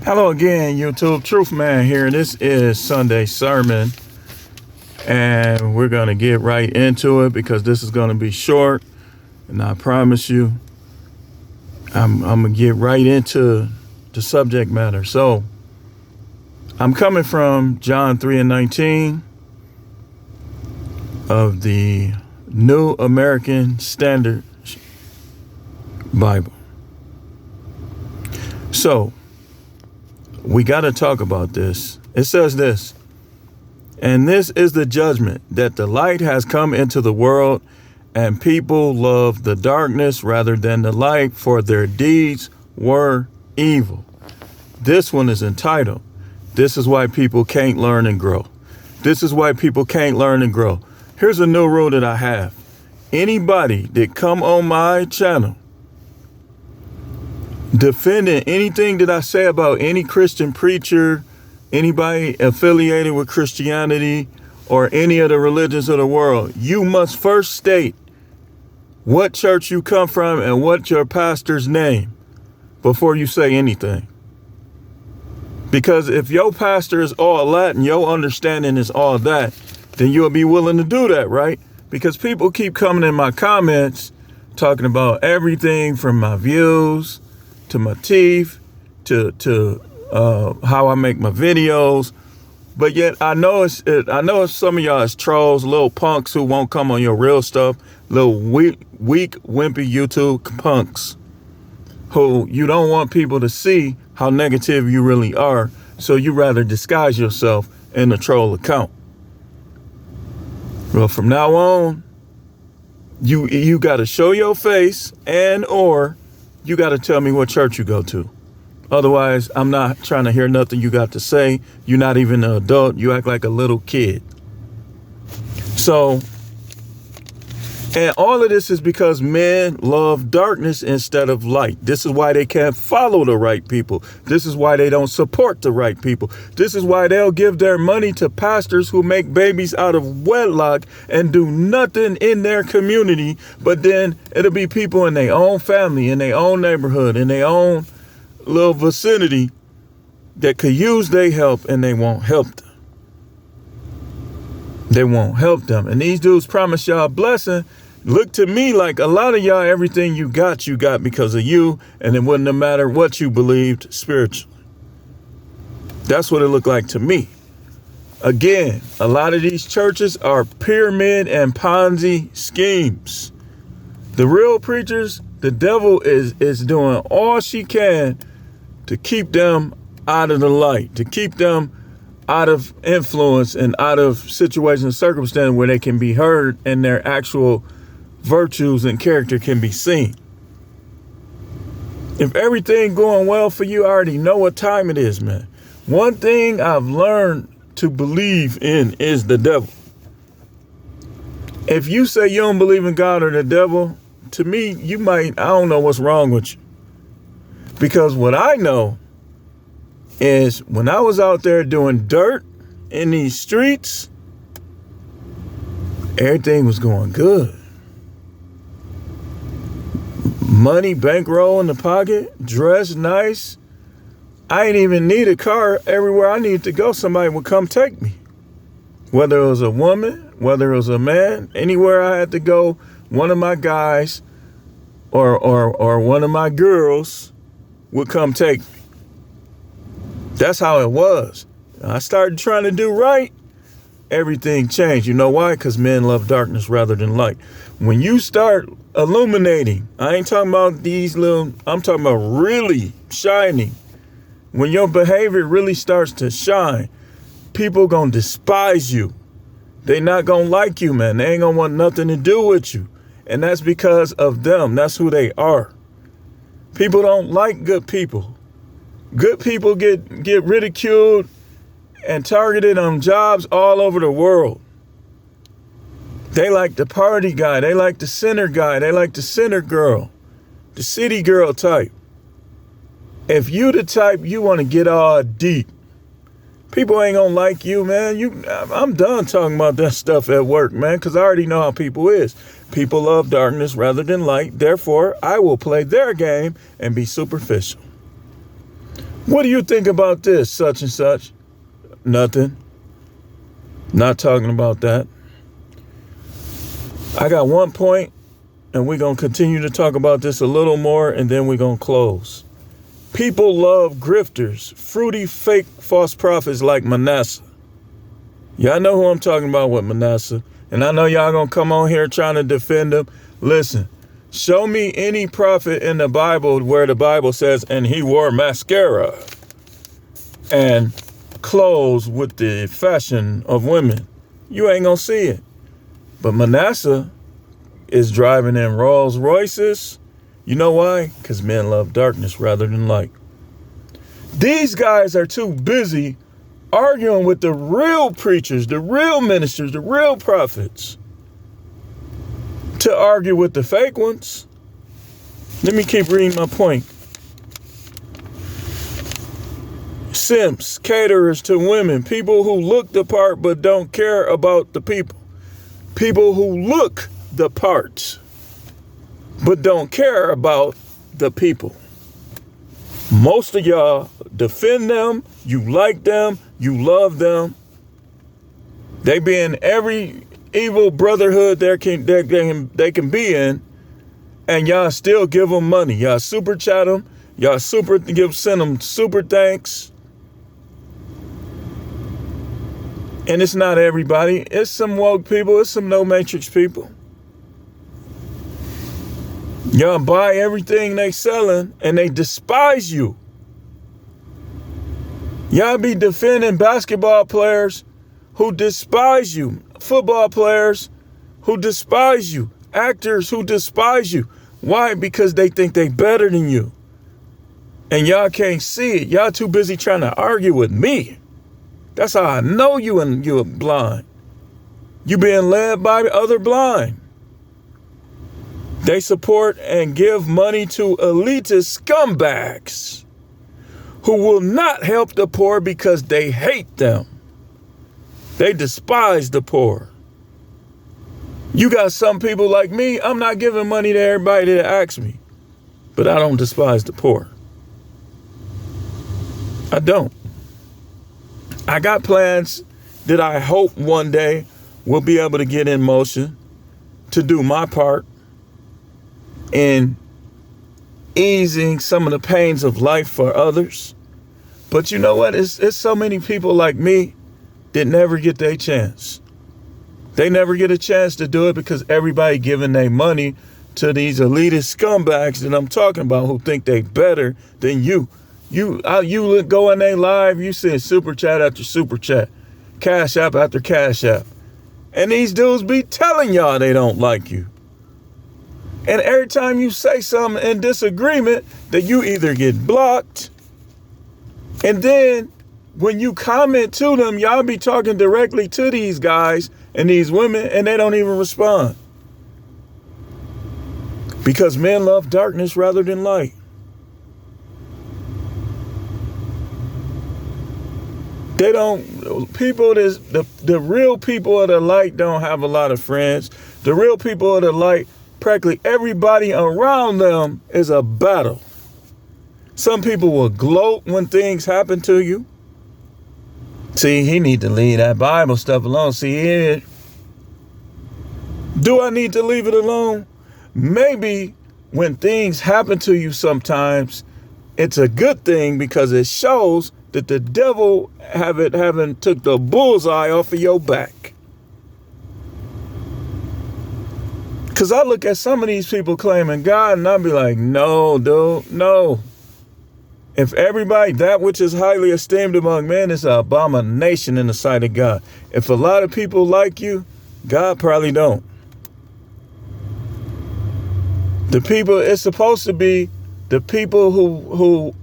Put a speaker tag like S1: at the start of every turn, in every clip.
S1: Hello again, YouTube. Truth Man here. This is Sunday Sermon, and we're going to get right into it because this is going to be short, and I promise you, I'm going to get right into the subject matter. So, I'm coming from John 3:19 of the New American Standard Bible. So, we got to talk about this. It says this, and this is the judgment, that the light has come into the world, and people love the darkness rather than the light, for their deeds were evil. This one is entitled, This is Why People Can't Learn and Grow. This is why people can't learn and grow. Here's a new rule that I have. Anybody that come on my channel defending anything that I say about any Christian preacher, anybody affiliated with Christianity or any of the religions of the world, you must first state what church you come from and what your pastor's name before you say anything. Because if your pastor is all that and your understanding is all that, then you'll be willing to do that, right? Because people keep coming in my comments talking about everything from my views to my teeth, to how I make my videos, but yet I know it's some of y'all is trolls, little punks who won't come on your real stuff, little weak, wimpy YouTube punks, who you don't want people to see how negative you really are, so you rather disguise yourself in a troll account. Well, from now on, you got to show your face and or you got to tell me what church you go to. Otherwise, I'm not trying to hear nothing you got to say. You're not even an adult. You act like a little kid. So, and all of this is because men love darkness instead of light. This is why they can't follow the right people. This is why they don't support the right people. This is why they'll give their money to pastors who make babies out of wedlock and do nothing in their community. But then it'll be people in their own family, in their own neighborhood, in their own little vicinity that could use their help, and they won't help them. They won't help them. And these dudes promise y'all a blessing. Look to me like a lot of y'all, everything you got because of you, and it wouldn't have mattered what you believed spiritually. That's what it looked like to me. Again, a lot of these churches are pyramid and Ponzi schemes. The real preachers, the devil is doing all she can to keep them out of the light, to keep them out of influence and out of situations and circumstances where they can be heard and their actual virtues and character can be seen. If everything going well for you, I already know what time it is, man. One thing I've learned to believe in is the devil. If you say you don't believe in God or the devil, to me, I don't know what's wrong with you. Because what I know is when I was out there doing dirt in these streets, everything was going good. Money, bankroll in the pocket, dressed nice. I ain't even need a car. Everywhere I needed to go, somebody would come take me. Whether it was a woman, whether it was a man, anywhere I had to go, one of my guys or one of my girls would come take me. That's how it was. I started trying to do right. Everything changed. You know why? Because men love darkness rather than light. When you start illuminating, I ain't talking about I'm talking about really shining. When your behavior really starts to shine, people gonna despise you. They not gonna like you, man. They ain't gonna want nothing to do with you. And that's because of them. That's who they are. People don't like good people. Good people get ridiculed and targeted on jobs all over the world. They like the party guy. They like the sinner guy. They like the sinner girl, the city girl type. If you the type you want to get all deep, people ain't gonna like you, man. I'm done talking about that stuff at work, man, because I already know how people is. People love darkness rather than light. Therefore, I will play their game and be superficial. What do you think about this, such and such? Nothing. Not talking about that. I got one point, and we're going to continue to talk about this a little more, and then we're going to close. People love grifters, fruity, fake, false prophets like Manasseh. Y'all know who I'm talking about with Manasseh. And I know y'all going to come on here trying to defend him. Listen, show me any prophet in the Bible where the Bible says, and he wore mascara and clothes with the fashion of women. You ain't going to see it. But Manasseh is driving in Rolls Royces. You know why? Because men love darkness rather than light. These guys are too busy arguing with the real preachers, the real ministers, the real prophets to argue with the fake ones. Let me keep reading my point. Simps, caterers to women, people who look the part but don't care about the people. People who look the part but don't care about the people. Most of y'all defend them, you like them, you love them. They be in every evil brotherhood they can be in, and y'all still give them money. Y'all super chat them, y'all send them super thanks. And it's not everybody. It's some woke people. It's some no matrix people. Y'all buy everything they selling and they despise you. Y'all be defending basketball players who despise you. Football players who despise you. Actors who despise you. Why? Because they think they better than you. And y'all can't see it. Y'all too busy trying to argue with me. That's how I know you're blind. You being led by other blind. They support and give money to elitist scumbags who will not help the poor because they hate them. They despise the poor. You got some people like me, I'm not giving money to everybody that asks me, but I don't despise the poor. I don't. I got plans that I hope one day will be able to get in motion to do my part in easing some of the pains of life for others. But you know what? It's so many people like me that never get their chance. They never get a chance to do it because everybody giving their money to these elitist scumbags that I'm talking about who think they better than you. You go in their live, you send super chat after super chat, cash app after cash app. And these dudes be telling y'all they don't like you. And every time you say something in disagreement, that you either get blocked, and then when you comment to them, y'all be talking directly to these guys and these women, and they don't even respond. Because men love darkness rather than light. They don't, the real people of the light don't have a lot of friends. The real people of the light, practically everybody around them is a battle. Some people will gloat when things happen to you. See, he need to leave that Bible stuff alone. See, do I need to leave it alone? Maybe when things happen to you sometimes, it's a good thing because it shows that the devil haven't took the bullseye off of your back. Because I look at some of these people claiming God and I'll be like, no, dude, no. If everybody, that which is highly esteemed among men is an abomination in the sight of God. If a lot of people like you, God probably don't. The people, it's supposed to be the people who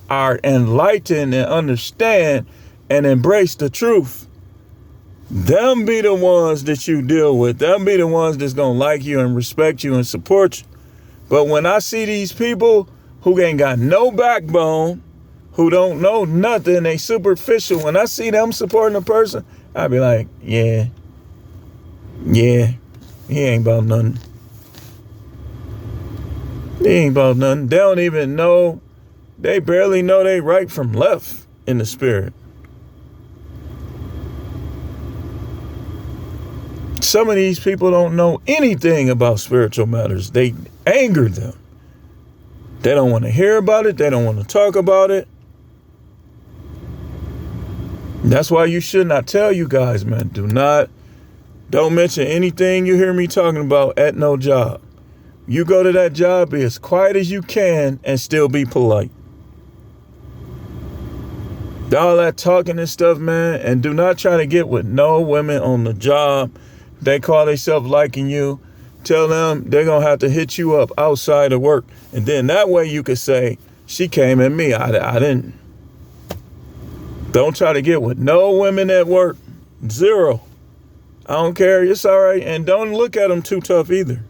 S1: are enlightened and understand and embrace the truth. Them be the ones that you deal with. Them be the ones that's going to like you and respect you and support you. But when I see these people who ain't got no backbone, who don't know nothing, they superficial, when I see them supporting a person, I be like, yeah, he ain't about nothing. He ain't about nothing. They don't even know They barely know they right from left in the spirit. Some of these people don't know anything about spiritual matters. They anger them. They don't want to hear about it. They don't want to talk about it. That's why you should not tell you guys, man. Don't mention anything you hear me talking about at no job. You go to that job, be as quiet as you can and still be polite. All that talking and stuff, man, and do not try to get with no women on the job. They call themselves liking you. Tell them they're going to have to hit you up outside of work. And then that way you could say, she came at me. I didn't. Don't try to get with no women at work. Zero. I don't care. It's all right. And don't look at them too tough either.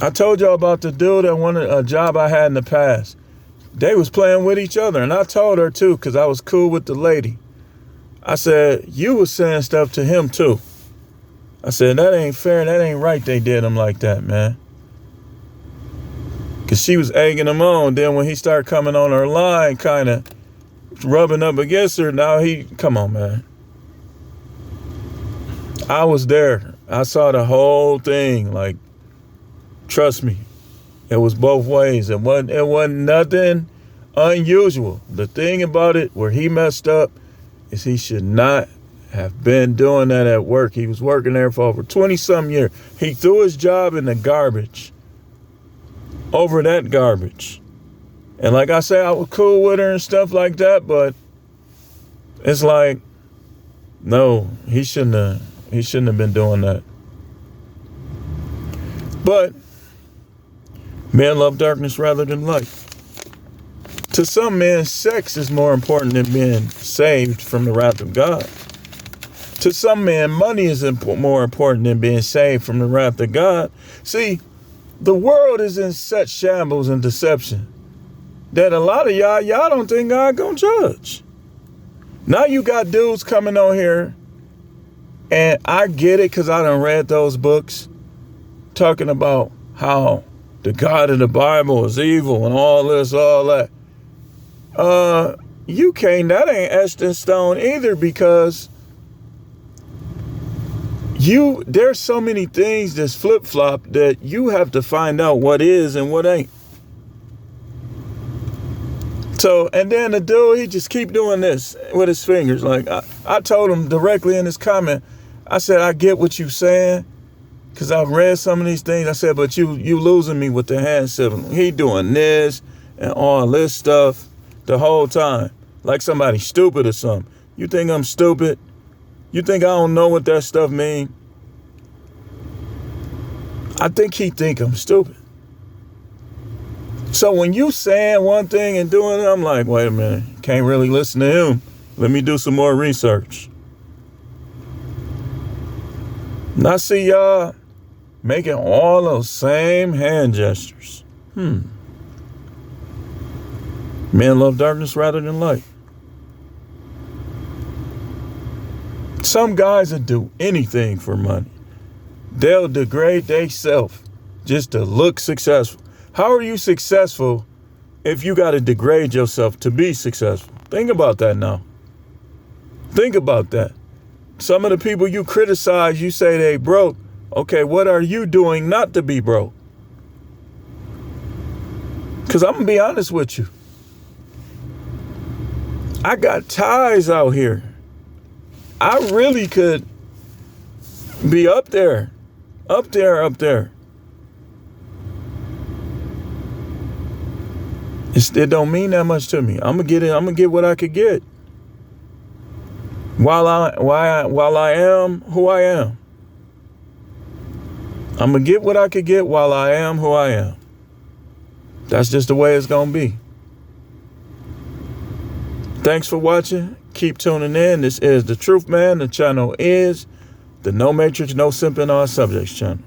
S1: I told y'all about the dude that wanted a job I had in the past. They was playing with each other. And I told her too, because I was cool with the lady. I said, you was saying stuff to him too. I said, that ain't fair. That ain't right they did him like that, man. Because she was egging him on. Then when he started coming on her line, kind of rubbing up against her, now come on, man. I was there. I saw the whole thing. Like, trust me, it was both ways. It wasn't nothing unusual. The thing about it, where he messed up, is he should not have been doing that at work. He was working there for over 20-something years. He threw his job in the garbage over that garbage. And like I said, I was cool with her and stuff like that, but it's like, no, he shouldn't have been doing that. But men love darkness rather than light. To some men, sex is more important than being saved from the wrath of God. To some men, money is more important than being saved from the wrath of God. See, the world is in such shambles and deception that a lot of y'all don't think God gonna judge. Now you got dudes coming on here, and I get it because I done read those books talking about how the God of the Bible is evil and all this, all that. That ain't etched in stone either, because there's so many things that's flip-flop that you have to find out what is and what ain't. So, and then the dude, he just keep doing this with his fingers. Like, I told him directly in his comment, I said, I get what you saying, because I've read some of these things. I said, but you losing me with the hand signal. He doing this and all this stuff the whole time, like somebody stupid or something. You think I'm stupid? You think I don't know what that stuff mean? I think he think I'm stupid. So when you saying one thing and doing it, I'm like, wait a minute, can't really listen to him. Let me do some more research. And I see y'all making all those same hand gestures. Men love darkness rather than light. Some guys will do anything for money. They'll degrade themselves just to look successful. How are you successful if you got to degrade yourself to be successful? Think about that now. Think about that. Some of the people you criticize, you say they broke. Okay, what are you doing not to be broke? Because I'm going to be honest with you. I got ties out here. I really could be up there. It don't mean that much to me. I'm gonna get what I could get. While I am who I am. I'm gonna get what I could get while I am who I am. That's just the way it's gonna be. Thanks for watching. Keep tuning in. This is The Truth Man. The channel is the No Matrix, No Simping All Subjects channel.